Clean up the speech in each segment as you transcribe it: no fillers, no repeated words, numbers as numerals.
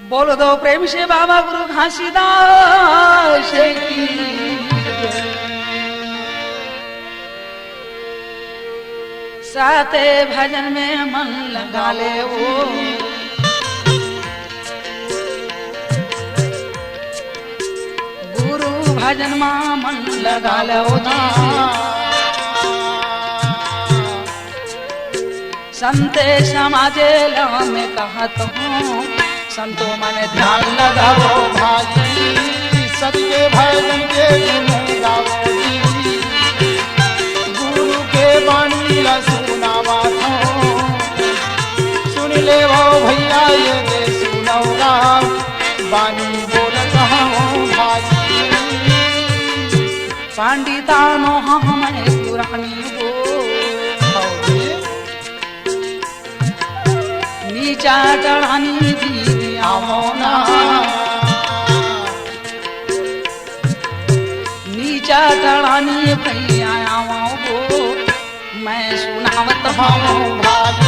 बोल दो प्रेम से बाबा गुरु घासीदास की। साते भजन में मन लगा ले वो, गुरु भजन में मन लगा ले वो। संते समाजे में कहत हूँ, संतो मन ध्यान लगाओ भाई, सत्य भजन के गुण गाओ जी, गुरु के वाणी ला सुनावा था, सुन ले वो भैया ये दे सुनौरा, वाणी बोलत हूँ भाई। पंडितानो हमें पुरानी वो, नीचा चढ़ानी दी आवोना, नीचा चढ़ानी भैया आवो वो, मैं सुनावत हूँ भाई।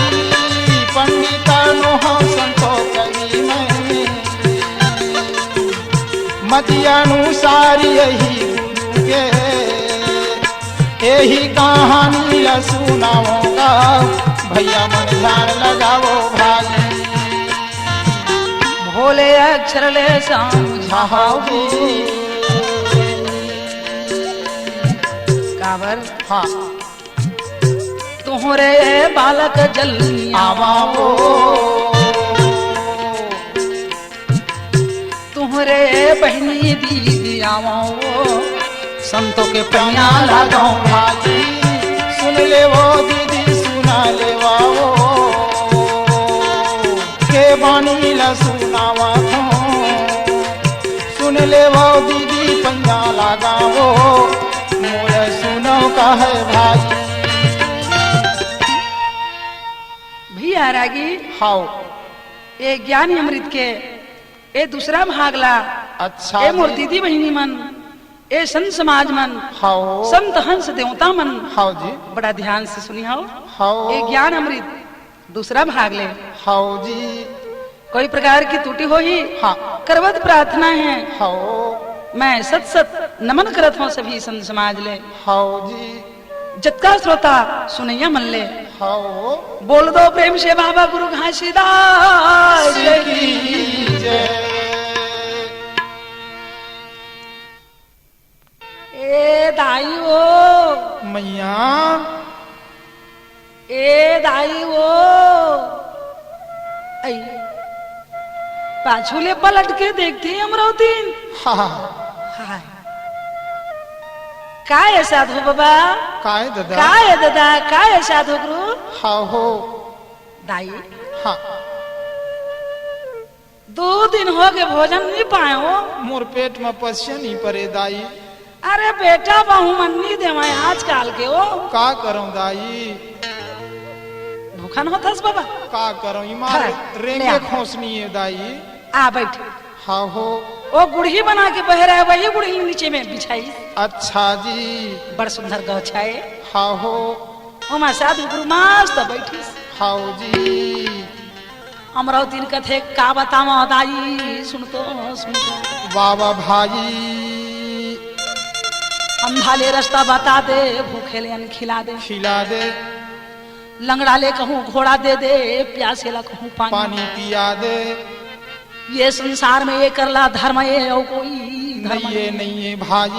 पंडितानो हम संतो कवि में, मति अनुसार यही गुरु के, यही कहानी ला सुनाऊंगा, भैया मन ध्यान लगाओ भाई। भोले अक्षर ले समझाओ काबर। हाँ तुहरे बालक जल्दी आवाओ, तुहरे बहनी दीदी आवो, संतों के पैया लगाओ भाई। सुन ले वो दीदी सुना ले वो, के बानी ला सुनावा था, सुन ले वो दीदी पंजा लगाओ, मोरे सुनो का है भाई। भैया रागी हाउ ये ज्ञानी अमृत के ये दूसरा भागला। अच्छा ए मोर दीदी बहिनी मन, ए संत समाज मन, हाउ संत हंस देवता मन, हाउ जी बड़ा ध्यान से सुनी हो। हाउ ये ज्ञान अमृत दूसरा भाग ले। हाउ जी कोई प्रकार की त्रुटि हो ही हाँ करवत प्रार्थना है, हाउ मैं सत सत नमन करत हूँ सभी संत समाज ले। हाउ जी जत्का श्रोता सुनैया मन ले। हाउ बोल दो प्रेम से बाबा गुरु घासीदास की जय। ए दाई वो मैया ए दाई वो आई पाछूले पलट के देखती है अमरावती। हाँ हाय काय साधु बाबा, काय दादा काय दादा, काय साधु गुरु। हाँ हो दाई हाँ 2 दिन हो गए भोजन नहीं पाए हो। मोर पेट में पसिया नहीं पड़े दाई। अरे बेटा बहु मन नहीं दे मैं आजकल के हो। का करूं दाई, भूखा न होता बाबा। का करूं इमार हाँ, ले रेंगे आ। खोसनी है दाई। आ बैठ। हाँ हो वो गुड़ही बना के बह रहा है, वही गुड़ही नीचे में बिछाई। अच्छा जी बड़ सुंदर गौछाए। हाँ हो ओमा साधु गुरु मस्त बैठी। हाँ जी अमरावती कथे का बतावा दाई, सुन तो बाबा भाई। अंधा ले रास्ता बता दे, भूखे ले अन्न खिला दे, खिला दे लंगड़ा ले कहूँ घोड़ा दे दे, प्यासे ला कहूँ पानी पिया दे। ये संसार में ये करला धर्म ये और कोई धर्म नहीं है भाई।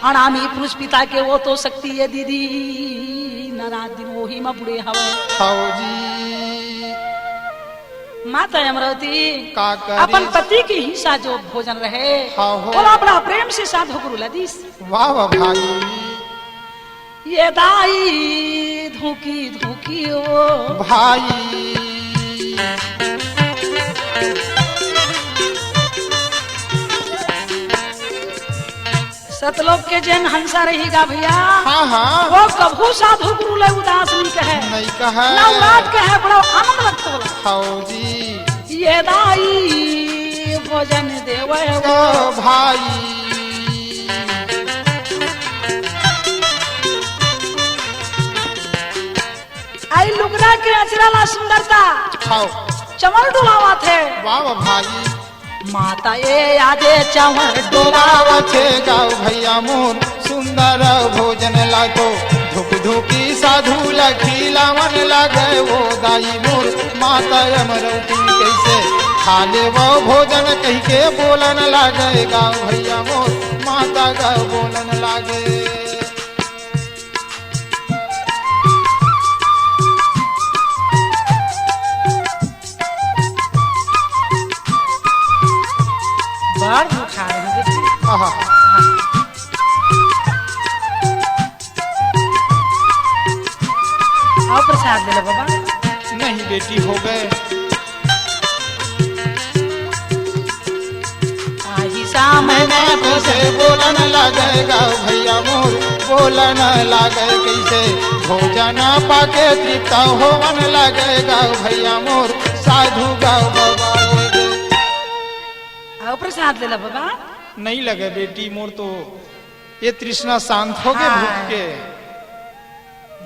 अनामी पुरुष पिता के वो तो शक्ति है दीदी, न रात दिन वही में बुढ़े हवे। हाँ जी माता अमरावती का करी? अपन पति की हिस्सा जो भोजन रहे हाँ हो। और अपना प्रेम से साधु गुरु लदीस। वाह वाह भाई। ये दाई धोकी धोकी ओ भाई सतलोक के जैन हंसा रहेगा भैया। हाँ हाँ वो कभू साधु गुरु ले उदास नहीं कहे, नहीं कहा ना उदास कहे, बड़ा आनंद लगता है। हाँ जी ये दाई भोजन देवे ओ वो भाई। आई लुगड़ा के अचराला सुंदरता खाओ चमर डुलावा थे वाह वाह भाई माता ये आजे चमर डोलावा छे गाँव भैया मोर सुंदर भोजन लातो धुक धुकी साधु लखीलावन लगे वो दाई मोर माता अमरौती कैसे खा ले वो भोजन कह के बोलन लागे गाँव भैया मोर माता गाँव बोलन लागे बार खा रहे हैं बेटी आहा आओ प्रसाद ले लो बाबा नहीं बेटी हो गए आही सामने से बोलन लागे गाँव भैया मोर बोलन लागे कैसे भोजन पाके तृप्त होवन लागे गाँव भैया मोर साधु गाँव बाबा आओ प्रसाद ले लो बाबा नहीं लगे बेटी मोर तो ये तृष्णा शांत हो गए भूख के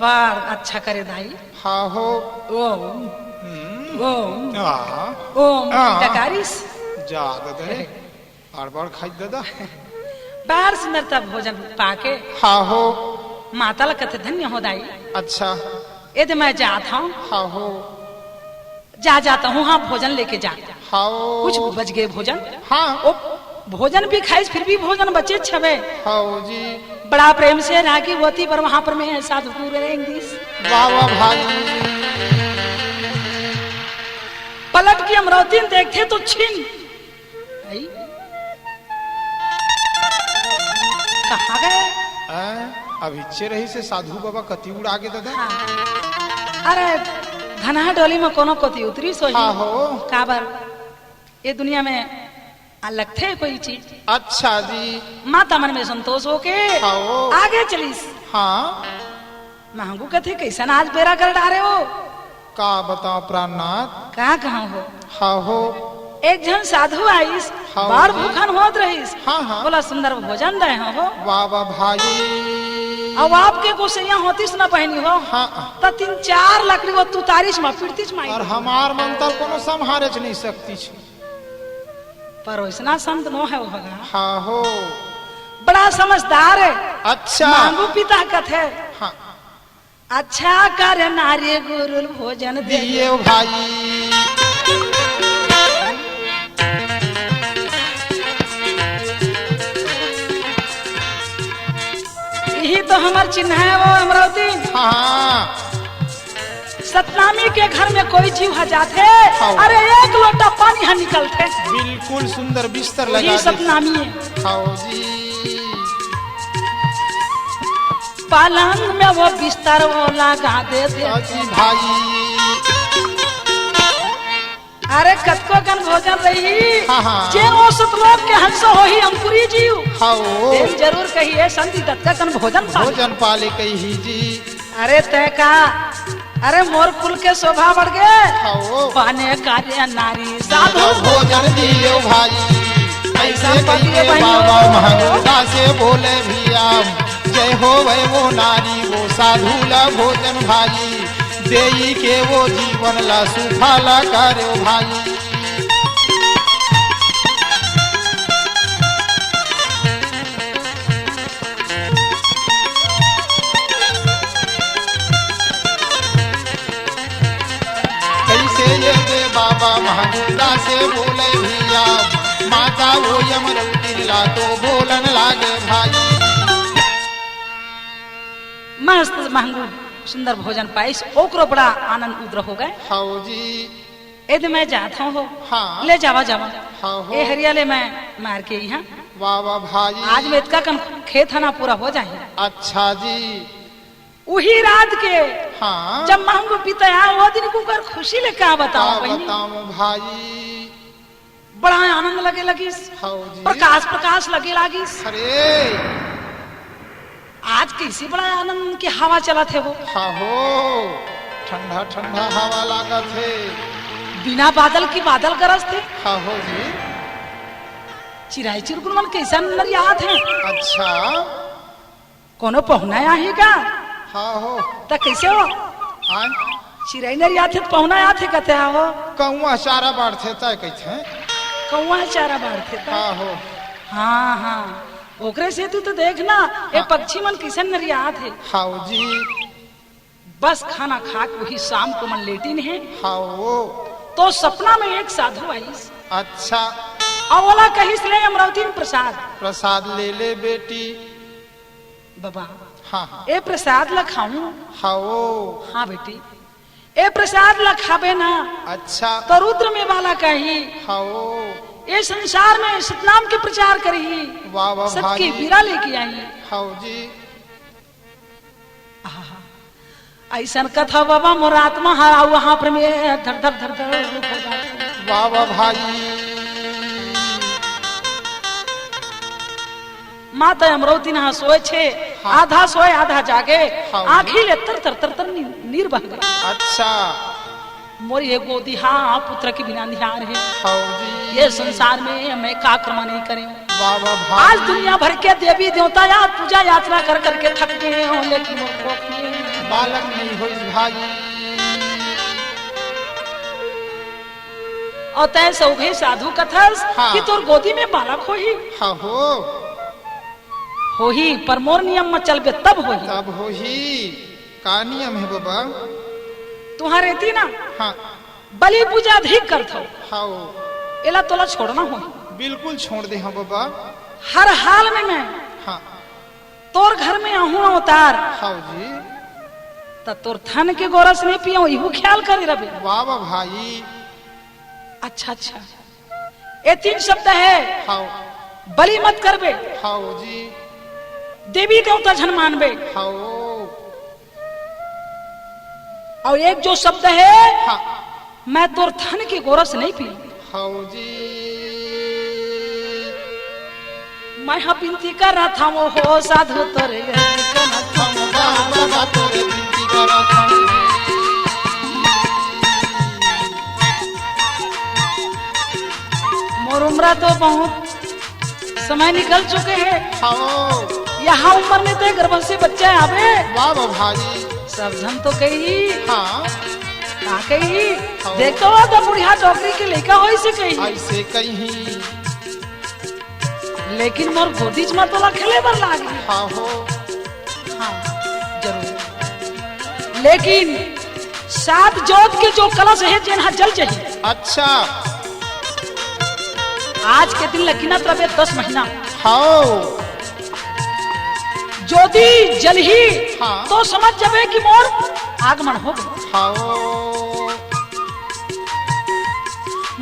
बार अच्छा करे दाई हाँ हो ओम ओम ओम हाँ। डकारिस जा दे आड़ बाड़ खाई दादा बाहर सुंदरता भोजन पाके हाँ हो माता ला कथे धन्य हो दाई अच्छा यदि मैं जाता हूँ हाँ हो जाता हूँ हाँ भोजन लेके जा हाँ कुछ बच गए भोजन हाँ ओ भोजन भी खाइस फिर भी भोजन बचे छवे हाँ जी बड़ा प्रेम से रागी होती पर वहां पर मैं साधु पूरे बाबा भाई पलट की अमरावती देखते तो छीन कहाँ गए अभी रही से साधु बाबा कति उड़ा के दादा हाँ। अरे धनहा डोली में कोनो कोती उतरी सो हाँ हो काबर ये दुनिया में अलग थे कोई चीज अच्छा जी माता मन में संतोष होके हाँ आगे चलीस हाँ महंगू कथे कैसा आज बेरा कर डारे हो का बताओ प्राणनाथ कहाँ हो हाँ हो एक जन साधु आईस हाँ बार जी। भूखन होत रहीस हाँ हाँ बोला सुंदर भोजन दे हो बाबा भाई अब आपके गोसैया होतीस ना पहनी हो हाँ तो 3-4 लकड़ी वो तू तारिश में पीड़तीस माई और हमार मंत्र कोनो संहारे नहीं सकती छे पर वैसना संत नो है वो भगवान हाँ हो बड़ा समझदार है अच्छा मांगू पिता कथे हाँ अच्छा कर नारी गुरुल भोजन दे दिए भाई यही तो हमार चिन्ह है वो अमरावती हाँ सतनामी के घर में कोई जीव जाते हाँ। अरे एक लोटा पानी यहाँ निकलते बिल्कुल सुंदर बिस्तर लगा यही दे। सतनामी है हाँ जी पलंग में वो बिस्तर वो लगा देते चाची भाई अरे कतको कन भोजन रही हाँ, हाँ। जे औसत लोग के हंस हो ही अंकुरी जीव हाँ तेल जरूर कहिए संति दत्ता कन भोजन पाले। भोजन पाले कही जी अरे तय का अरे मोर कुल के शोभा बढ़ गए हाँ पाने कार्य नारी साधु भोजन दियो भाई ऐसा ऐसे पति कहिए भाई बाबा हो। महंगा से बोले भी आप जय हो वै वो नारी वो साधु ला भोजन भाई देई के वो जीवन ला सुफाला करो भाई कैसे ये दे बाबा महंगा से बोले भैया माता वो यमरौती ला तो बोलन लागे भाई मस्त महंगू सुंदर भोजन पाइस ओकरो बड़ा आनंद उद्र हो गए हाँ जी यदि मैं जाता हूँ हाँ। ले जावा हाँ हो ए हरियाले मैं मार के यहाँ बाबा भाई आज में इतना कम खेत है ना पूरा हो जाए अच्छा जी वही रात के हाँ जब महंगू पीता है वो दिन को कर खुशी ले क्या बताओ का बहनी बताऊं भाई बड़ा आनंद लगे लगी हाँ जी प्रकाश लगे लगी अरे आज कैसे बड़ा आनंद की हवा चला थे वो हाँ हो ठंडा ठंडा हवा लागत है बिना बादल की बादल गरज थे हाँ हो जी चिराई चिरकुल मन कैसा नर याद है अच्छा कोनो पहुना आहे का हाँ हो तो कैसे हो आय चिरैनर आथे तो पहुना आथे कते हो कौआ चारा बाढ़ थे तय कैथे कौआ चारा बाढ़ते हाँ हो हाँ हाँ ओकरे से तू तो देखना ये पक्षी मन किसन नरिया थे हाउ जी बस खाना खा के वही शाम को मन लेटिन है हाउ तो सपना में एक साधु आई अच्छा और बोला कहिस ले अमरावती में प्रसाद प्रसाद ले ले बेटी बाबा हाँ हाँ ए प्रसाद ला खाऊं हाउ हाँ बेटी ए प्रसाद ला खाबे ना अच्छा तो रुद्र में वाला कही हाउ ये संसार में सतनाम के प्रचार करी वाह वाह सबकी भाई बीरा लेके आई हाउ जी ऐसा कथा बाबा मोर आत्मा हरा वहां पर में धर धर धर धर हो जाता। वाह वाह भाई माता अमरावती नहा सोए छे हाँ। आधा सोए आधा जागे हाँ। आंखी ले तर तर तर तर नीर बह गई अच्छा मोरी ये गोदी हाँ पुत्र के बिना ध्यान है हाउ जी ये संसार में मैं का कर्म नहीं करे वाह वाह आज भाई दुनिया भर के देवी देवता या पूजा यात्रा कर करके थक गए हो लेकिन वो कोख में बालक नहीं हो भाई और तय सौभे साधु कथस हाँ। कि तोर गोदी में बालक होही हाँ होही पर मोर नियम में चलबे तब होही तब हो ही का नियम है बाबा तुम्हारे थी ना हाँ बलि पूजा अधिक करत हो हाउ एला तोला छोड़ना होही बिल्कुल छोड़ दे हाँ बाबा हर हाल में मैं हाँ तोर घर में आहू अवतार हाउ जी त तोर थन के गोरस नहीं पियो इहू ख्याल करे रबे वाह वाह भाई अच्छा अच्छा ये 3 शब्द है हाउ बलि मत करबे हाउ जी देवी देवता झन मानबे हाउ और एक जो शब्द है हाँ मैं तोर थन के गोरस नहीं पी हाउ जी मैं हाँ विनती कर रहा था वो हो साधु तोरे हम बाबा तोरे विनती करत हूँ मोर उम्र तो बहुत समय निकल चुके हैं हाउ यहाँ उम्र में तो गर्भ से बच्चा आवे वाह वाह भाई सब जन तो कही हाँ का कही देखो हो तो बुढ़िया डॉक्टरी के लेका हो इसे कही ऐसे कहीं लेकिन मोर गोदीज में तो खेले बर लागी हाँ हो हाँ जरूर लेकिन 7 जोत के जो कलश है जिन्हा जल चाहिए अच्छा आज के दिन लकीना रबे 10 महीना हाउ ज्योति जल ही हाँ। तो समझ जावे कि मोर आगमन हो गया हाउ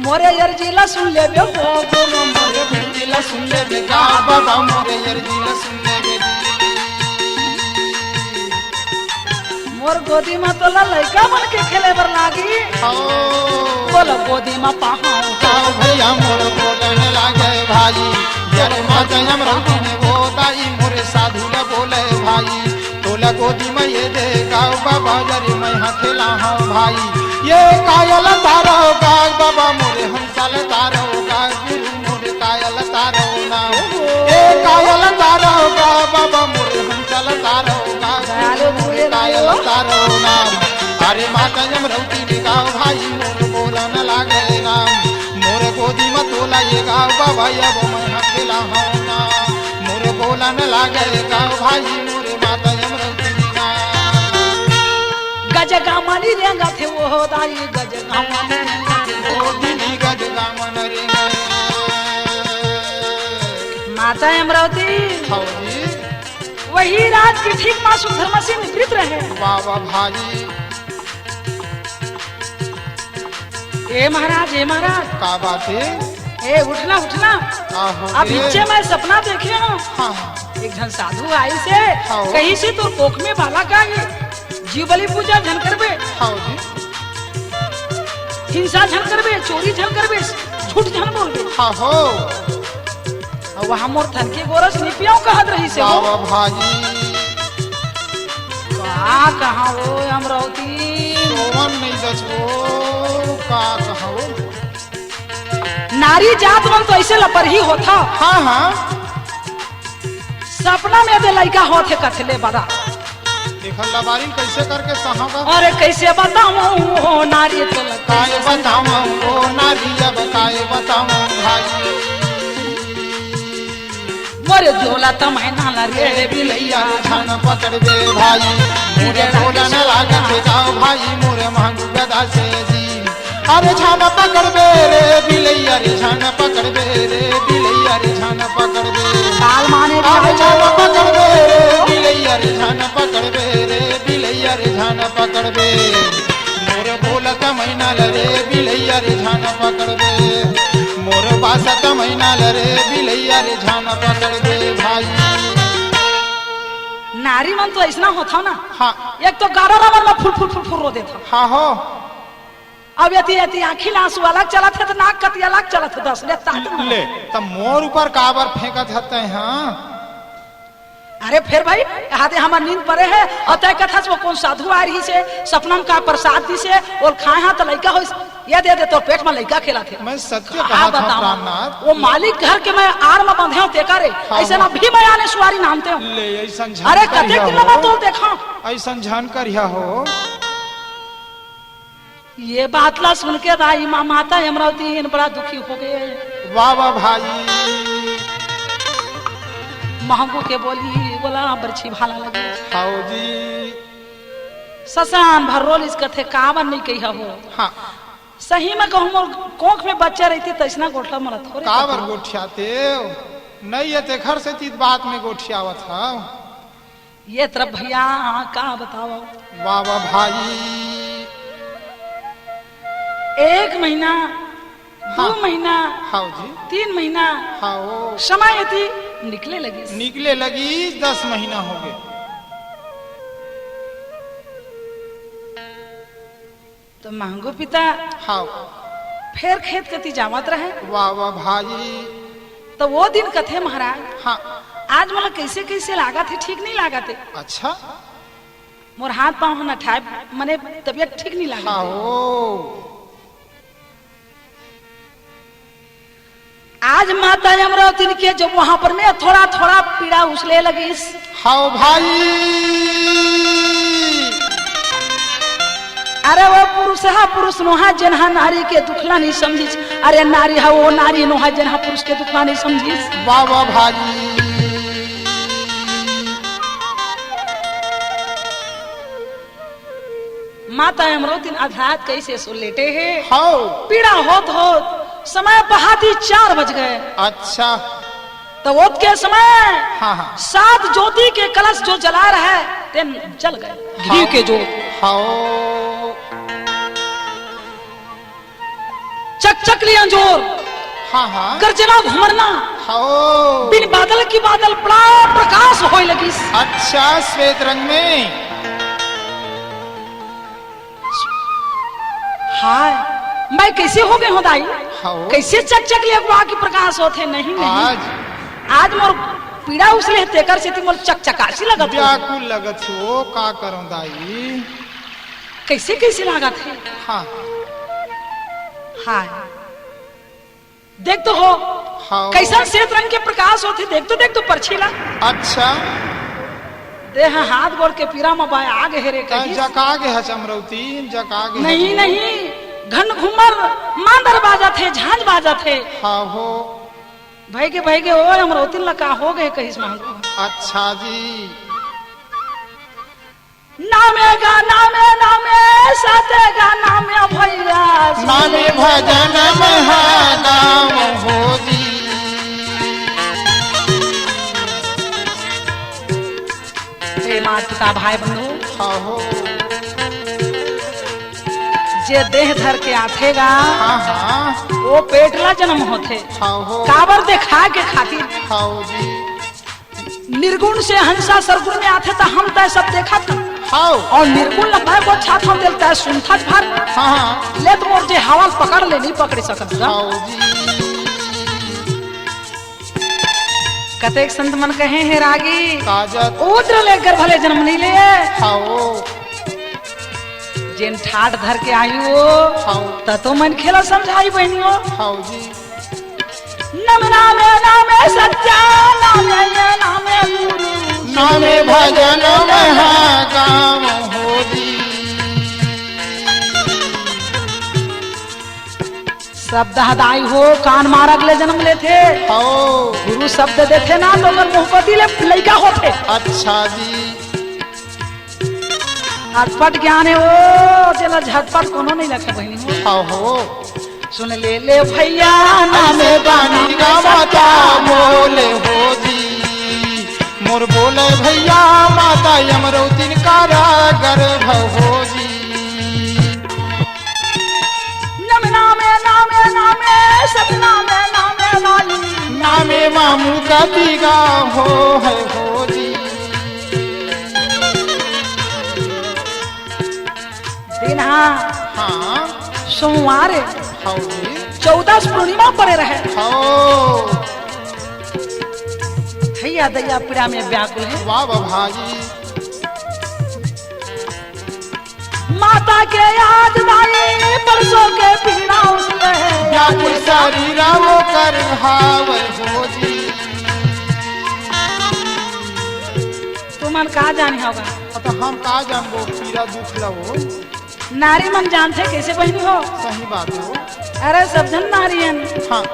मोरे अर्जीला सुन ले बे बोलो मोरे जिला सुन ले बेगा बाबा मोरे यार जिला सुन ले बेगी मोर गोदी में तो लड़का बन के खेले बर लागी हाउ बोलो गोदी में पहाड़ गाँव भैया मोर बोलन लागे भाई यार माता अमरावती में वो दाई मोरे साधु ले बोले भाई तोला गोदी में ये दे गाँव बाबा जरे मैं हथेला हाँ भाई ये कायल तारो गाँव बाबा मोरे हंसल तारो गाँव गुरु मोरे कायल तारो ना ये कायल तारो गाँव बाबा मोरे हंसल तारो गाँव मोरे कायल तारो ना अरे माता अमरावती ने गाँव भाई मोर बोलन लागे नाम मोर गोदी में तोला ये गाँव बाबा अब मैं हथेला हाँ ना मोर बोलन लागे गाँव भाई मोरे माता अमरावती ने गजगामनी रेंगा थे वो दाई गजगामनी ओ दिली गजगामन रे माता अमरावती हाउ जी वही रात की ठीक माँ सुधर्मा से निवृत्त रहे वाह वाह भाई ए महाराज का बात है ए उठना उठना आहो अब रे। नीचे मैं सपना देखे हूँ हाँ हाँ एक जन साधु आई से हाँ। कहीं से तो कोख में बाला का जीव बलि पूजा झन करबे हाउ जी हिंसा झन करबे चोरी झन करबे झूठ झन बोलबे हाँ हो और वहाँ मोर थन के गोरस निपियाओ कहत रही से वाह हो वाह भाई का कहाँ हो अमरावती सोवन नहीं दसो का कहो नारी जात मन तो ऐसे लपर ही होता हाँ हाँ सपना में दे लड़का होते कथले बड़ा देखल लबारी कैसे करके सहागा अरे कैसे बताऊं वो नारी तो लगता काय बताऊं ओ नारी अब काय बताऊं भाई मोरे झोला तमैना लगे बिलैया छान पकड़बे भाई मोरे ढोला न लागत जाओ भाई मोरे मांगू गदा से जी अरे छान पकड़बे रे बिलैया रे छान पकड़बे रे बिलैया रे छान पकड़बे काल माने अरे छान पकड़बे रे बिलैया रे छान पकड़बे रे बिलैया रे छान पकड़बे मोरे बोलत मैना रे बिलैया रे छान पकड़बे मोर बासत मैना रे बिलैया रे छान पकड़बे भाई नारी मन तो ऐसा होता ना हाँ एक तो गारा रबर में फुल फुल फुल फुल रो देता हाँ हो अब यति आँखी आंसू अलग चला थे तो नाक कति अलग चला थे 10 ले तब मोर ऊपर काबर फेंकत हते हाँ अरे फिर भाई हाथे हमार नींद पड़े है और तय कथा से वो कौन साधु आ रही से सपनम का प्रसाद दी से और खाए हाँ तो लड़का हो ये दे तो पेट में लड़का खेला थे मैं सत्य कहा था प्राणनाथ वो मालिक घर के मैं आर में बंधे हूँ तेका रे ऐसे ना भी मैं आने सुवारी नामते हूँ ले ऐसा अरे कते दिन में तो देखा ऐसा जानकर हो ये बात ला सुन के दाई माँ माता अमरावती बड़ा दुखी हो गए वाह वाह भाई महंगू के बोला बरछी भाला लगे हाउ जी ससान भर इस कथे कावन नहीं कही हो हाँ सही में कहूँ मोर कोख में बच्चा रहती तो ऐसा गोठला मला थोड़े काबर गोठियाते नहीं ये ते घर से तीत बात में गोठियावत था ये तरफ भैया का बताओ वाह वाह भाई 1 महीना 2 महीना हाउ जी 3 महीना हाउ समय थी निकले लगी 10 महीना हो गए तो महंगो पिता हाउ फिर खेत कती जावत रहे वाह वाह भाई तो वो दिन कथे महाराज हाँ आज मला कैसे कैसे लागा थे ठीक नहीं लागा थे अच्छा मोर हाथ पाँव न ठाए मने तबियत ठीक नहीं लगा आज माता अमरावती के जब वहां पर मैं थोड़ा थोड़ा पीड़ा उछले लगी हाउ भाई अरे वो पुरुष नोहा जनहा नारी के दुखला नहीं समझी अरे नारी है वो नारी नोहा जनहा पुरुष के दुखला नहीं समझी वाह वाह भाई माता अमरावती आधात कैसे सो लेटे है हाउ पीड़ा हो समय बहाती 4 बज गए अच्छा तो वो के समय हाँ 7 ज्योति के कलश जो जला रहा है तेन जल गए घी के जो चक लिया जोर हाँ गर्जना घुमरना बिन बादल की बादल बड़ा प्रकाश होने लगी अच्छा श्वेत रंग में हाय मैं कैसे हो गए हो दाई कैसे चक लिया की प्रकाश होते नहीं आज मोर पीड़ा उसले तेकर से मोर चकचकासी लगत व्याकुल लगत हो का करूं दाई कैसे कैसे लागत है हाँ हाय देख तो हो कैसा श्वेत रंग के प्रकाश होते देख तो परछीला अच्छा देह हाथ गोड़ के पीरा में बाय आगे हेरे कहीं जकागे है अमरावती जकागे नहीं घन घुमर मांदर बाजा थे झांझ बाजा थे हाँ हो भाई के और अमरावती लका हो गए कहीं मांगो अच्छा जी नामे सातेगा नामे भैया नामे भजन में नाम हो जी माता पिता भाई बंधु हाँ हो जे देह धर के आथेगा हाँ वो पेटला जन्म होते काबर देखा के खातिर निर्गुण से हंसा सरगुण में आते तो हम तय सब देखा था और निर्गुण लंबाई को छात हम दिलता है सुनता भर ले तो मोर जे हवाल पकड़ ले नहीं पकड़ सकता कतेक संत मन कहे हैं रागी उद्र लेकर भले जन्म नहीं ले जिन ठाट धर के आई हो तो मन खेला समझाई बहनियों नामे सत्या नामे गुरु नामे भजन महागाम हो जी। शब्द हदाई हो कान मार अगले जन्म ले थे हो गुरु शब्द देते ना लोग मोहब्बती ले लड़का होते। अच्छा जी झटपट ज्ञान है वो चला झटपट कोनो नहीं लगे बहनी हो सुन ले भैया नामे बानी गावता बोले हो जी। मोर बोले भैया माता यमरौतिन कारा गर्भ हो जी। नामे नामे नामे सब नामे नामे नाई नामे मामू का दीगा हो है हो जी। दिन हाँ सोमवार हाँ जी 14 पूर्णिमा पड़े रहे हो भैया दैया पीड़ा में व्याकुल है। वाह भाई माता के याद दाई परसों के पीड़ा उसने व्याकुल शरीरा वो कर भाव हो जी। तुमन कहा जानी होगा तो हम कहा जानबो पीड़ा दुख लवो नारी मन जानते कैसे बहनी हो। सही बात हो अरे सब जन नारी है हाँ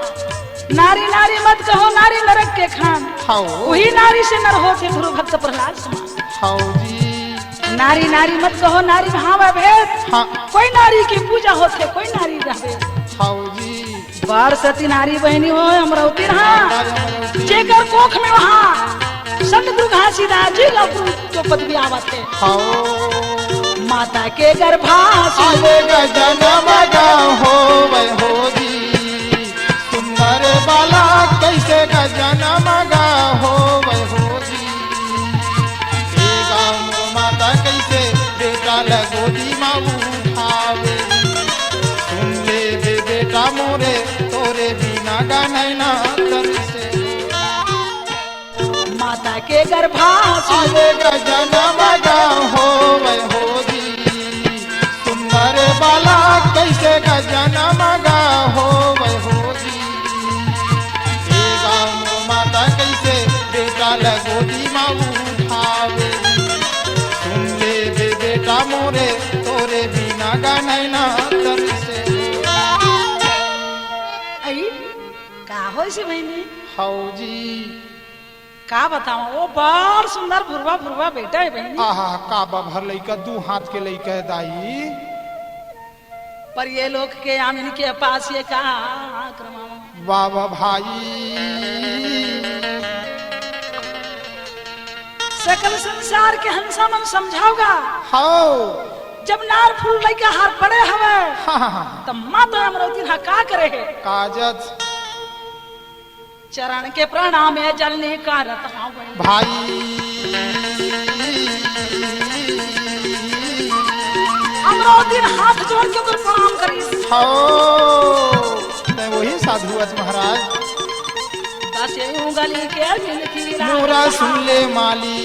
नारी नारी मत कहो नारी नरक के खान हाँ वही नारी से नर होते गुरु भक्त प्रहलाद समान। हाँ जी नारी नारी मत कहो नारी भाव भेद हाँ कोई नारी की पूजा होते कोई नारी रहे। हाँ जी बार सती नारी बहनी हो अमरावती रहा जेकर कोख में वहाँ संत गुरु घासीदास जी लोग जो पदवी आवत है हाँ माता के गर्भासी जन्म हो वै हो जी। सुंदर बाला कैसे का जन्म हो वै हो जी। माता कैसे बेटा लगोदी माँ उठावे सुन ले बेटा मोरे तोरे बिना गाना तरसे। माता के गर्भासी जन्म हो वै हो जी। सुंदर बाला कैसे का जन्म हो वै हो जी। माता कैसे बेटा लगोदी माँ उठावे सुन ले बेटा मोरे तोरे बिना गाना तरसे। का हो से बहनी हाउ जी का बताओ वो बड़ सुंदर भुरवा भुरवा बेटा है बहनी। आहा का भर लइका दू हाथ के लइका है दाई पर ये लोग के आमिन के पास ये का क्रमाओ वाह भाई सकल संसार के हंसा मन समझाओगा हाउ जब नार फूल लइका हार पड़े हवे हाँ तब माता अमरवती हा का करे है काजत चरण के प्रणाम है जलने का रत भाई अमरवती हाथ जोड़ के ओकर प्रणाम करी ते वही साधु अच महाराज दस उंगली के मिलती मोरा सुन ले माली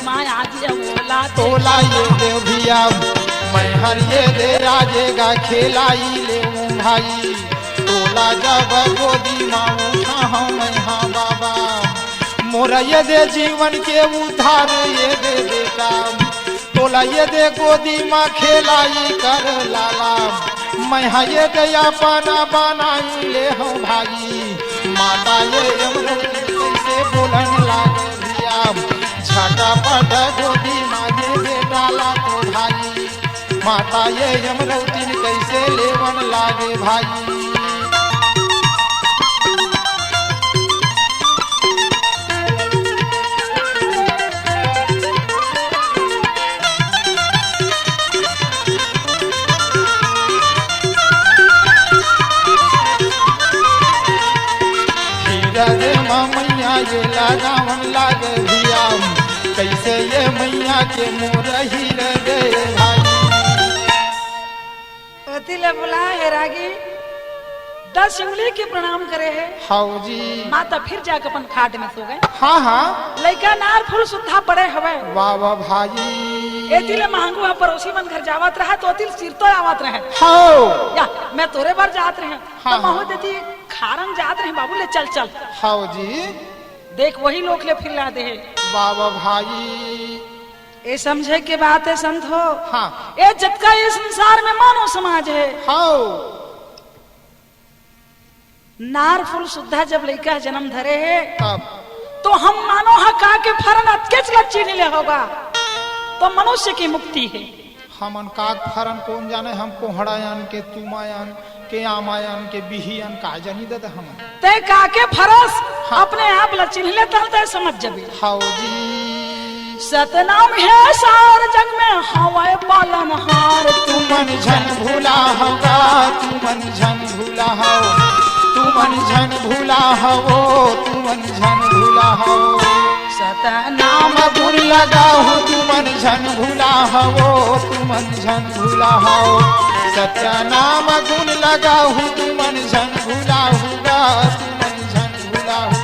माया बोला तोला ये देव भिया मैं हर ये दे राजेगा खेलाई ले भाई तोला जब गोदी माँ उठा हूँ मैं हाँ बाबा मोरा ये दे जीवन के उधार ये दे बेटा तोला ये दे गोदी माँ खेलाई कर लाला मैं हाँ ये दे अपना बनाई ले हूँ भाई माता ये कैसे बोलन लागे भिया झटापट गोदी माँ ये दे डाला तो भाई माता ये यमरौती कैसे लेवन लागे भाई मैया ये लगावन लागे भिया कैसे ये मैया के मोरही रे भाई अतिले बोला है रागी 10 उंगली के प्रणाम करे है हाउ जी माता फिर जाकर अपन खाट में सो गए हाँ हाँ लइका नार फूल सुधा पड़े हवे वाह वाह भाई एतिले महंगू पड़ोसी मन घर जावत रहा तो अतिल सिर तो आवत रहे हाउ या मैं तोरे बार जात रहे हाँ, तो महू देती फारम जात रहे बाबू ले चल चल हाओ जी देख वही लोग ले फिर ला दे बाबा भाई ये समझे के बात है संत हो हाँ ये जतका ये संसार में मानव समाज है हाओ नार फुल शुद्धा जब लड़का जन्म धरे है तब तो हम मानो हका के फरन अटकेच लच्ची नहीं ले होगा तो मनुष्य की मुक्ति है हमन काक फरन कौन जाने हम कोहड़ायन के तुमायन के आमायन के बिहियन का जानी दे हमन ते काके फरस अपने आप लच्ची नहीं ले तलते समझ जबे हाओ जी सतनाम है सार जग में हवाए पालन हार तुमन झन भूला होगा तुमन झन भूला हो तुमन झन भूला हो तुमन झन भूला हो सतनाम गुण लगाओ तुमन झन भूला हो तुमन झन भूला हो सत्य नाम गुण लगाओ तुमन झन भूला होगा तुमन झन भूला हो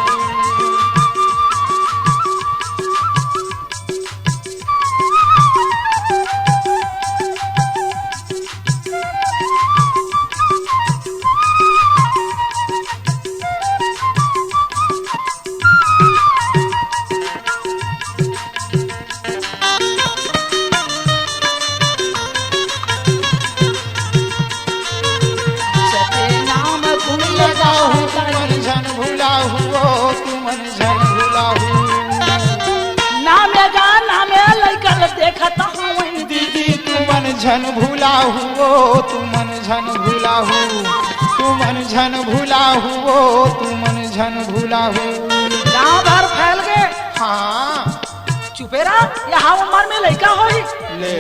झन भूला हुओ तुमन झन भूला हु तुमन झन भूला हुओ तुमन झन भूला हु गाँव भर फैल गए हाँ चुपे रहा यहाँ उम्र में लड़का हो ले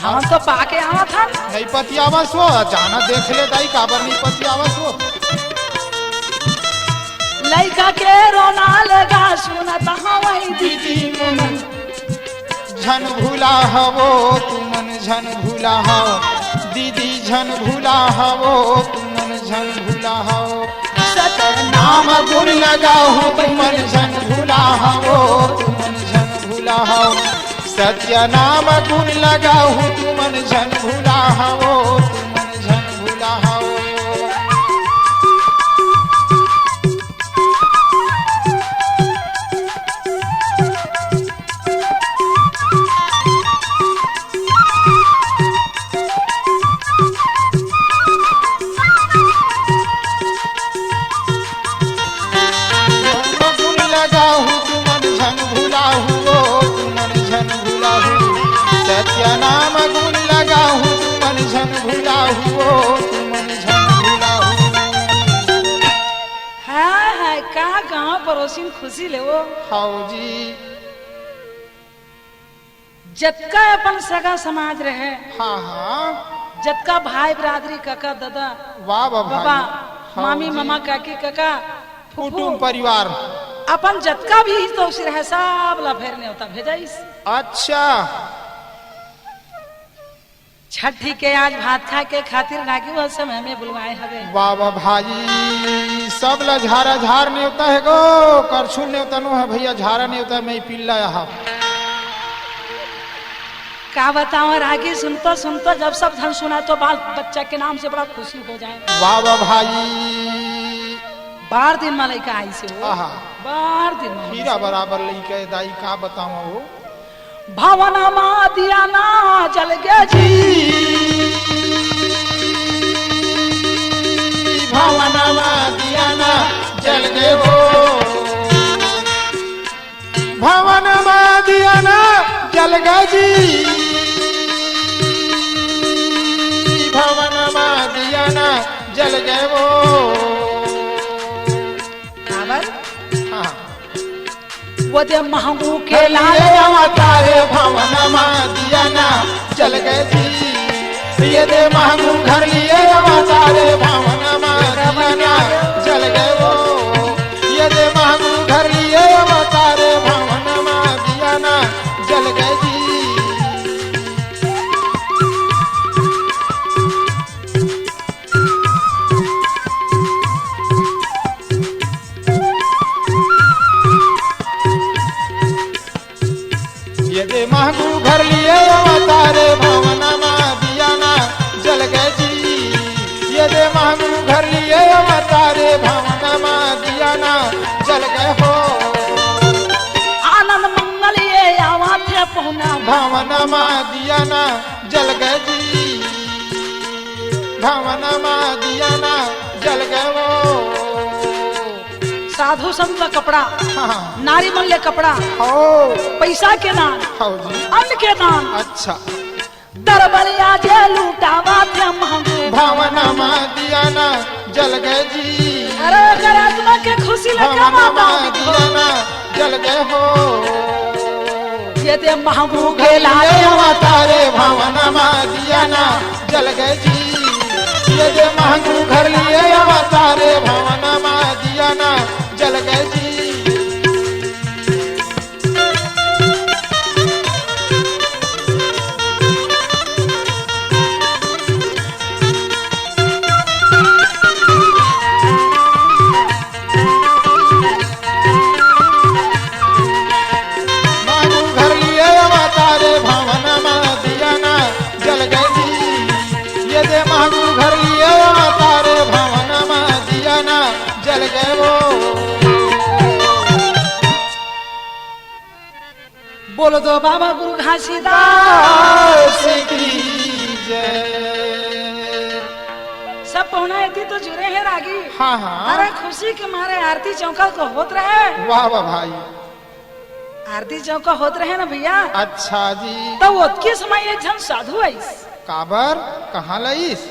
हम तो पाके आवा था नहीं पतियावा सो जाना देख ले दाई काबर नहीं पतियावा सो लड़का के रोना लगा सुना तहाँ वही दीदी मन झन भूला हवो तुमन झन भूला हो दीदी झन भूला हवो तुमन झन भूला हो नाम गुण लगाओ तुमन झन भूला हवो तुमन झन भूला हो सत्य नाम गुण लगाओ तुमन झन भूला हवो तुमन झन भूला हो सत्य नाम गुण लगाओ तुमन झन भूला हुओ तुमन झन भूला है कहाँ गाँव पड़ोसी खुशी ले वो हाओ जी जतका अपन सगा समाज रहे हाँ हाँ जतका भाई बिरादरी काका दादा वाह बाबा मामी मामा काकी काका कुटुंब परिवार अपन जतका भी तो रहे सब ला फेरने होता भेजा इस अच्छा छठी के आज भात खा के खातिर रागी वो समय में बुलवाए हवे बाबा भाई सब ला झारा झार नहीं होता है गो करछुल नहीं होता नो है भैया झारा नहीं होता मैं पिल्ला यहाँ का बताओ रागी सुनतो सुनतो जब सब धन सुना तो बाल बच्चा के नाम से बड़ा खुशी हो जाए बाबा भाई बार दिन में लड़का आई से वो बार दिन में हीरा बराबर लड़का दाई का बताओ वो भवना माँ दिया ना जल गया जी भवना माँ दिया ना जल गए वो भवन माँ दिया ना जल गए जी भवन माँ दिया ना जल गए वो हाँ वो दे महंगू के लाल तारे भवन माँ दिया ना जल गए जी ये दे महंगू घर लिए तारे भवन माँ दिया ना जल गए वो ये दे महंगू घर लिए तारे भवन माँ दिया ना जल गए जी ये दे महंगू घर लिए तारे भवन माँ दिया ना जल गए जी ये दे महंगू भवनमा दिया ना जल गए जी, भवनमा दिया ना जल गए वो। साधु संत का कपड़ा, हाँ नारी मन ले कपड़ा, हो पैसा के दान, हो जी, अन्न के दान, अच्छा दरबलिया जे लूटावा थे महंगू। भवनमा दिया ना जल गए जी, अरे अगर आत्मा के खुशी लगा भवनमा माता दिया ना जल गए हो। ये ते महंगू लिए खेलाए अवतारे भवनमा दिया ना जल गए जी, ये जे महंगू घर लिए अवतारे भवनमा दिया ना जल गए जी। महंगू घर लिए अवतारे भवनमा दिया ना जल गए जी, ये जे महंगू घर लिए अवतारे भवनमा दिया ना जल गए वो। बोलो दो बाबा गुरु घासीदास दास की जय। सब पहुना थी तो जुड़े हैं रागी। हाँ हाँ अरे खुशी के मारे आरती चौका को होत रहे, वाह वाह भाई, आरती चौका होत रहे ना भैया। अच्छा जी। तो वो के समय एक जन साधु आईस, काबर कहाँ लईस?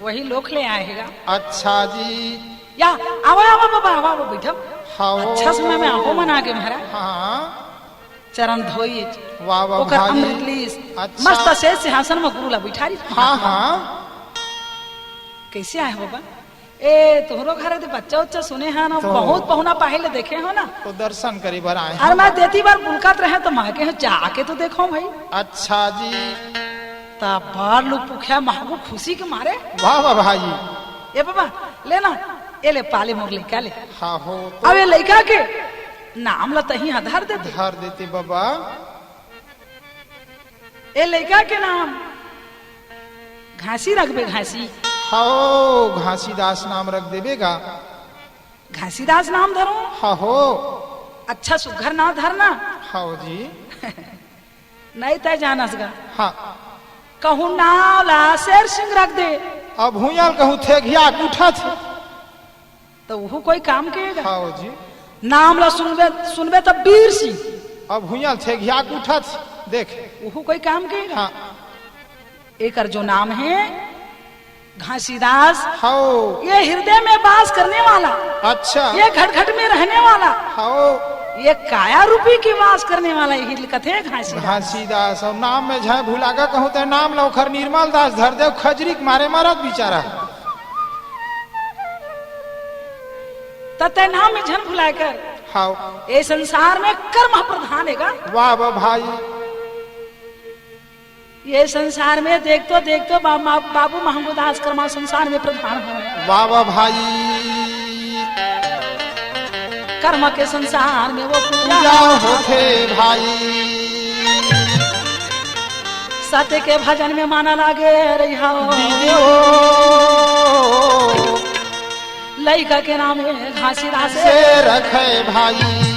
वही लोक ले आएगा। अच्छा जी। या आवा आवा बाबा आवा आवा बैठो। हाँ अच्छा समय में आपो मना के महाराज हाँ चरण धोई, वाह वाह ओकर भाई, अमृत लीस, अच्छा। मस्त से सिंहासन में गुरु ला बिठारी। हाँ हाँ कैसे आए हो बाबा? ए तोहरो घर दे बच्चा उच्चा सुने हैं ना, तो- बहुत पहुना पहले देखे हो ना। तो दर्शन करी बर आए अरे हैं। मैं देती बार बुलकात रहे तो माँ के जाके तो देखो भाई। अच्छा जी। तब बार लोग पूछा महबू खुशी के मारे। वाह वाह भाई, ए बाबा लेना, ये ले पाले मोर लड़का ले। हाँ हो अब ये लड़का के नाम ला तही आधार दे दे। धर देती बाबा। ए लड़का के नाम घासी रखबे, घासी हाँ घासीदास नाम रख देवेगा। घासीदास नाम धरो। हाँ हो अच्छा सुघर नाम धरना, हाँ जी। नहीं तय जानस गा। हाँ कहूँ नाव ला शेर सिंह रख दे अब भूयाल कहूँ थे घिया उठा थे। तो वो कोई काम करेगा। हाँ जी। नाम ला सुनबे सुनबे तब वीर सिंह, अब भूयाल थे घिया उठा थे। देख वो कोई काम करेगा। हाँ एक जो नाम है घासीदास, हाँ ये हृदय में वास करने वाला, अच्छा ये घट घट में रहने वाला, हाँ ये काया रूपी की वास करने वाला यही कथे घासीदास। घासीदास। और नाम में झाय भूलागा कहूँ तो नाम लौखर निर्मल दास धर देव खजरी के मारे मरत बिचारा। तते नाम में झन भुलाए कर हाँ ये संसार में कर्म प्रधान है का। वाह वाह भाई, ये संसार में देख तो बाबू महमूदास कर्मा संसार में प्रधान हो। वाह वाह भाई, कर्म के संसार में वो पूजा पूजा होते भाई। सत्य के भजन में माना लागे रहा दीदी ओ लड़का के नाम है घासीदास से रखे भाई।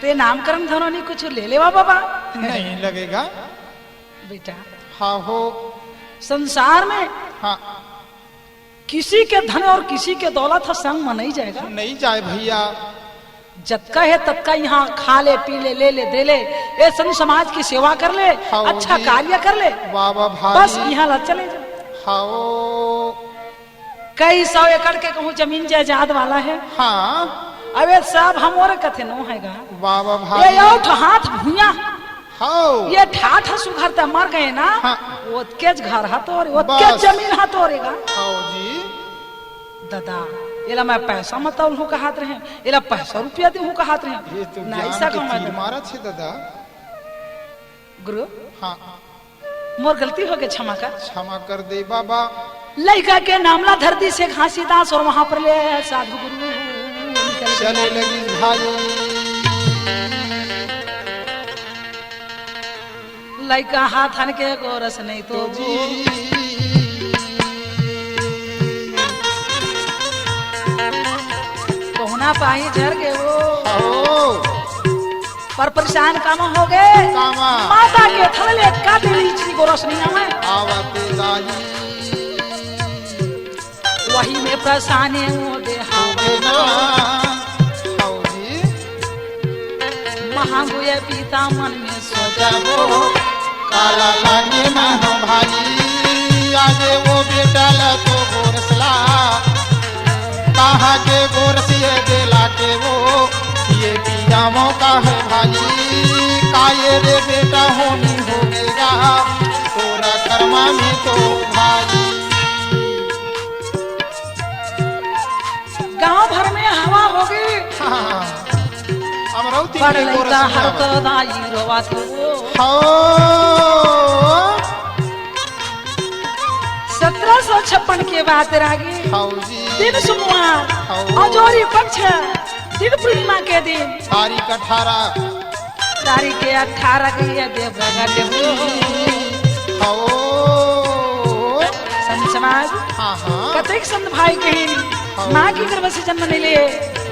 ते नामकरण धनों कुछ ले लेवा बाबा। नहीं लगेगा बेटा हाँ हो संसार में हाँ किसी के धन और किसी के दौलत संग में नहीं जाएगा। नहीं जाए भैया। जतका है तत्का यहाँ खा ले पी ले ले ले दे ले, ये संग समाज की सेवा कर ले, हाँ अच्छा जी। कार्य कर ले, वाह वाह बस भाई। यहाँ ला चले जा। हाँ कई 100 एकड़ के कहूँ जमीन जायदाद वाला है। हाँ अबे सब हमारे कथे नो हैगा। वाह वाह ये भाई। औठ हाथ भूया, हाँ ये ठाठ सुघर ते मर गए ना, हाँ। ओतके घर हतोर, ओतके बस। जमीन हतोरेगा। हाँ जी। दादा एला मैं पैसा मत हूँ कहात रहे, एला पैसा रुपया दी हूँ कहात ये रहे तो ना, ज्ञान ऐसा के कहूँ तीर मैं मारा छे दादा। गुरु हाँ मोर गलती हो गई, क्षमा कर। क्षमा कर दे बाबा। लड़का के नामला धरती से घासीदास और वहां पर ले साधु गुरु निकल गए। चले लगी भाई। लड़का हाथ हन के गोरस नहीं तो जी पहुना पाही झर के वो आओ पर परेशान काम हो गए कामा माता के थले का लीची को रोशनी में आवते दाई वही में प्रसाने हो दे होवे ना हौजी महागुए पिता मन में सोचा जबो काला लागे मानो भाई आगे वो बेटा ला तो गोरसला कहाँ के गोरसिए देला के वो ये पिया मौका है भाई काये रे बेटा होनी होगेगा तोरा कर्मा में तो भाई गांव भर में हवा होगी हाँ, अमरावती बड़ के लड़का गोरसिया हर तो दाई रोवा तो 1756 के बाद रागी हौजी दिन सोमवार हाँ। अजोरी पक्ष दिन पूर्णिमा के दिन तारीख 18 तारीख के 18 के ये देवगा देवो संत समाज हाँ हाँ कतेक संत भाई कहीं माँ की गर्भ से जन्म ले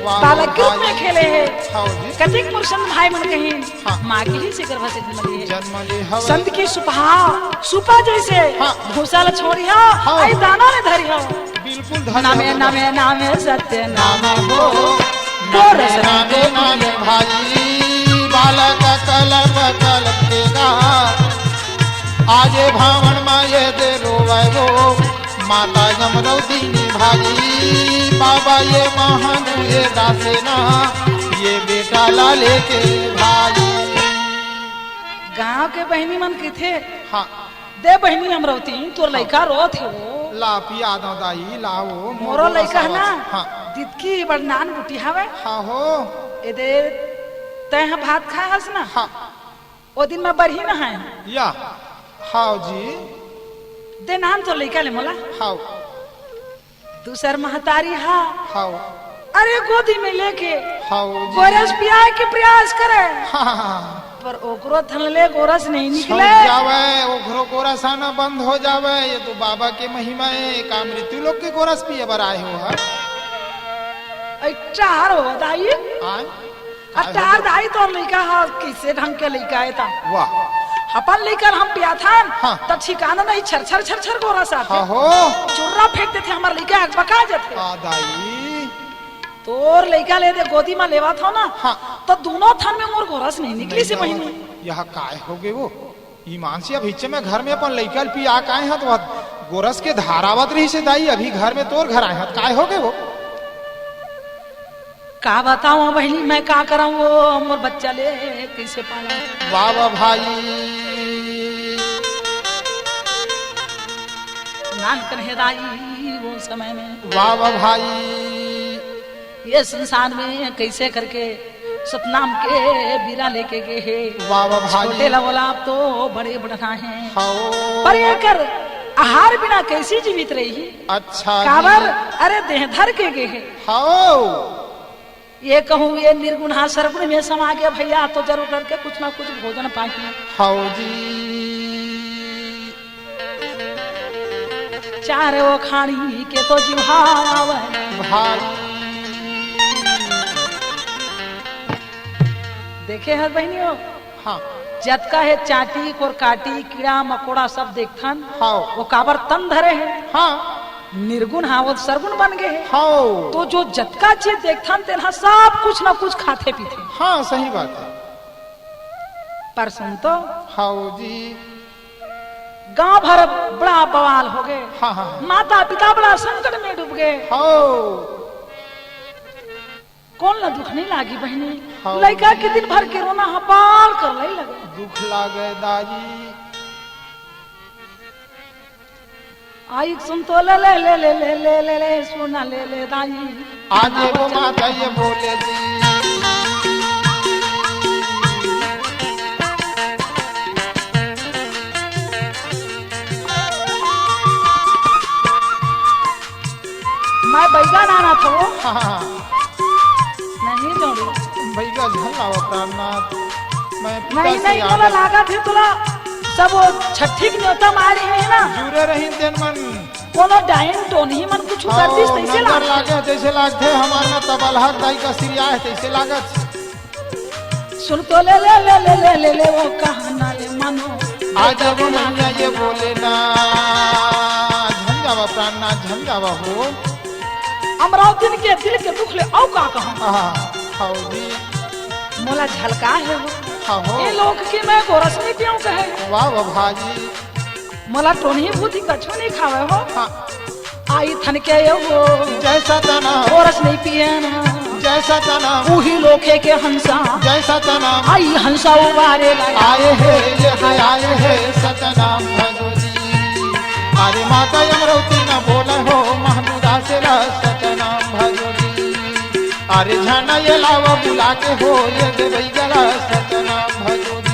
वाह, बालक के रूप वाह, में खेले है हौजी कतेक संत भाई मन कहीं हाँ। माँ की ही से गर्भ से जन्म लिए जन्म ले हवे संत की सुपा जैसे हाँ। भूसा ल छोड़ी हो हाँ। आई दाना ले धरी हो बिल्कुल धन्य नामे हो। नामे नामे सत्य नाम नाम हो हो गोरस नामे नामे भाई बालक कलप कलपेगा आजे भावन माये दे रोवे वो माता यमरौदी भाई बाबा ये महानु ये दासेना ये बेटा लाले के भाई गांव के बहनी मन के थे हाँ दे बहनी अमरवती तोर लड़का रो थे वो ला पिया दो दाई लाओ मोरो लड़का है ना हाँ दितकी बड़नान बुटी हवे हाँ हो ए दे तय भात खा हस ना हाँ ओ दिन में बढ़ी ना है या हाँ जी दे नाम तो लड़का ले मोला हाँ दूसर महतारी हा हाँ अरे गोदी में लेके हाँ गोरस पियाए के प्रयास करे हाँ पर ओकरो थनले गोरस नहीं छूट निकले जावे ओकरो गोरस आना बंद हो जावे ये तो बाबा के महिमा है का मृत्यु लोग के गोरस पिए बर आए हो है अट्ठार हो दाई आय अट्ठार दाई तो लड़का हा किसे ढंग के लड़का है ता वाह अपन लेकर हम पिया था हाँ। तो ठिकाना नहीं छर छर छर छर गोरस आते हाँ हो चुर्रा फेंकते थे हमारे लड़का बका जाते आ दाई तोर लड़का ले दे गोदी में लेवा था ना हाँ तो दोनों थन में मोर गोरस नहीं निकली से महीने यह काय हो गए वो ईमान से अब हिच्चे में घर में अपन लइकल पिया काए हैं तो गोरस के धारावत रही से दाई अभी घर में तोर घर आए हैं काय हो गए वो का बताऊं बहनी मैं का कराऊं वो मोर बच्चा ले कैसे पाला वाह वाह भाई नान कन्हेदाई वो समय में वाह वाह भाई ये संसार में कैसे करके सतनाम के बीरा लेके गए है वाह वाह भाई छोटे लवला आप तो बड़े बढ़ना है हाँ पर ये कर आहार बिना कैसी जीवित रही अच्छा काबर अरे देह धर के गए है हाँ ये कहूँ ये निर्गुणा सरगुण में समा गया भैया तो जरूर करके कुछ ना कुछ भोजन पाइए हाँ जी चारे वो खानी के तो जिहावे भाई देखे है बहनियों हाँ जतका है चाटी और काटी कीड़ा मकोड़ा सब देखथन हाँ वो काबर तन धरे है हाँ निर्गुण हाँ वो सरगुण बन गए है हाँ तो जो जतका चीज देखथन तेना सब कुछ ना कुछ खाते पीते हाँ सही बात है पर सुन तो हाँ जी गांव भर बड़ा बवाल हो गए हाँ हाँ माता पिता बड़ा संकट में डूब गए हाँ कौन ला दुख नहीं लागी बहनी हाँ। लड़का के दिन भर के रोना हपाल कर ले लगे दुख लागे दाई आई सुन तो ले ले ले ले ले ले ले ले सुना ले ले दाई आज वो माता ये बोले जी मैं बैगन आना था वो हाँ हाँ नहीं जोड़ी भैया झल्ला प्राणनाथ मैं पिता नहीं से नहीं आगे बोला लागा थे तुला सब वो छठी की न्योता मारी है ना जुड़े रही तेन मन कोनो डाइन टोन ही मन कुछ कर दिस तैसे नंबर लागा लागे जैसे लागते हमार में तबल हक दाई का सिरिया है तैसे लागत सुन तो ले ले ले ले ले ले ले वो कहना ले मनो आज अब मैया ये बोले ना झंझावा प्राणना झंझावा हो अमरावती के दिल के दुख ले औ का कहूं हाँ जी मोला झलका है वो हाँ हो ये लोग की मैं गोरस नहीं पियो कहे वाह वाह भाजी मोला टोनी भूती कछु नहीं खावे हो हाँ आई थन के वो जैसा तना गोरस नहीं पिए ना जैसा तना वही लोके के हंसा जैसा तना आई हंसा उबारे आए है ये आए है सतनाम भगवती अरे माता अमरावती न बोले हो महमूदा से सतनाम भगवती अरे झाना ये लावा बुला के हो ये देवई गला सतनाम भगवती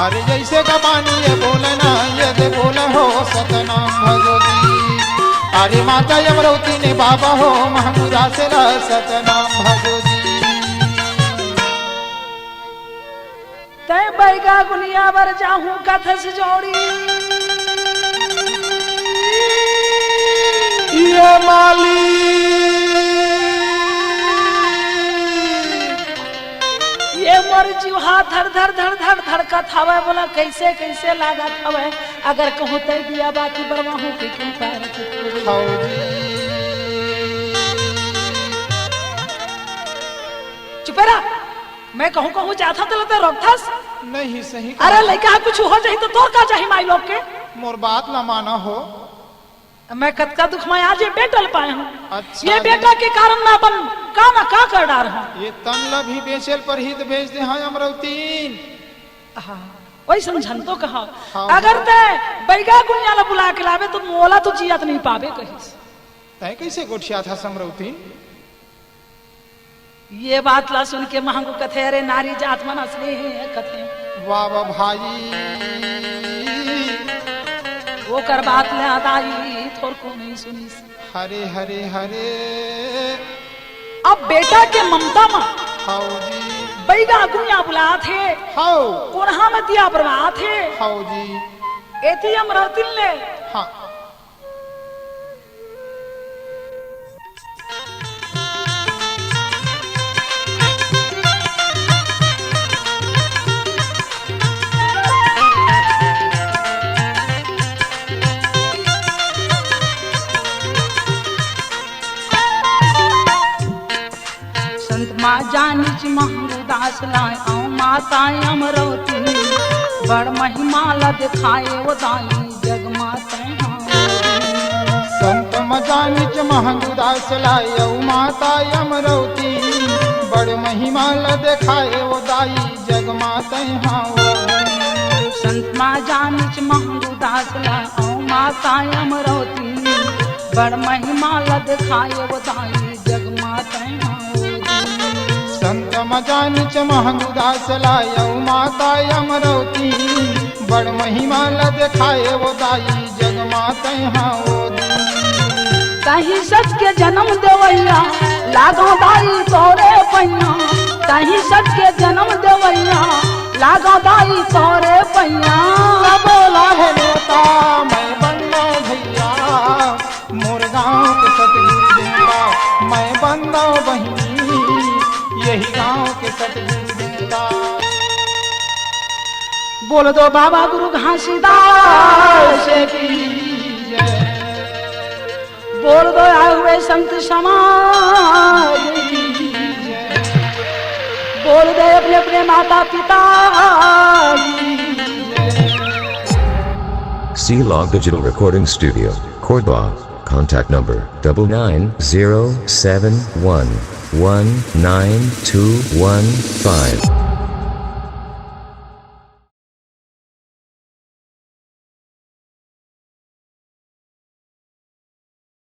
अरे जैसे का पानी ये बोले ना ये दे बोले हो सतनाम भगवती अरे माता अमरावती ने बाबा हो महमूदा से सतनाम भगवती तय बैगा गुनिया बर जाहूं कथस जोड़ी ये माली ये मोर जीवा धड़ धड़ धड़ धड़ धड़कत हवे बोला कैसे कैसे लागत हवे अगर कहूं तय दिया बाकी बरवाहू के क्यों चुपेरा मैं कहूं कहूं जाथा तो रोकथस नहीं सही अरे लड़का कुछ हो जाए तो तोर का चाहिए माई लोग के मोर बात ना माना हो मैं कतका दुख में आज ये बेटल पाए हूँ अच्छा ये बेटा के कारण मैं अपन का कर डार हूँ ये तन भी बेचल पर ही तो भेज दे हाँ अमरावती वही समझन तो कहा हाँ। अगर ते बैगा गुनिया बुला के लावे तो मोला तो जियत नहीं पावे कहीं तय कैसे गोठिया था समरवती ये बात ला सुन के महंगू कथे अरे नारी जात मन असली है कथे वाह वाह भाई वो कर बात ले आदाई थोर को नहीं सुनी हरे हरे हरे अब बेटा के ममता में हाउ जी बैगा गुनिया बुला थे हाउ कोरहा में दिया बरवा थे हाउ जी एती अमरावती ले हाँ माँ जानिच महंगू दास लाए औ माता अमरावती बड़ महिमा ला दिखाए वो दाई जग माता संत मजानिच महंगू दास लाए माता अमरावती बड़ महिमा ला दिखाए वो दाई जग माता संत माँ जानिच महंगू दास लाए औ माता अमरावती बड़ महिमा ला दिखाए वो दाई जग माता संत मजानिच महंगू दास लाय माता अमरावती बड़ महिमा ल दिखाए वो दाई जग माता कहीं सच के जन्म देवैया लागो दाई तोरे पैया कहीं सच के जन्म देवैया लागो दाई तोरे पैया बोला है नेता मैं बंदा भैया मोर गाँव के सतगुरु देवा मैं बंदा बहिनी यही गांव के सतगुरु देवता बोल दो बाबा गुरु घासीदास की जय बोल दो आए हुए संत समाज की जय बोल दे अपने अपने माता पिता की C-Log Digital Recording Studio, Cordoba. Contact number 9907119215.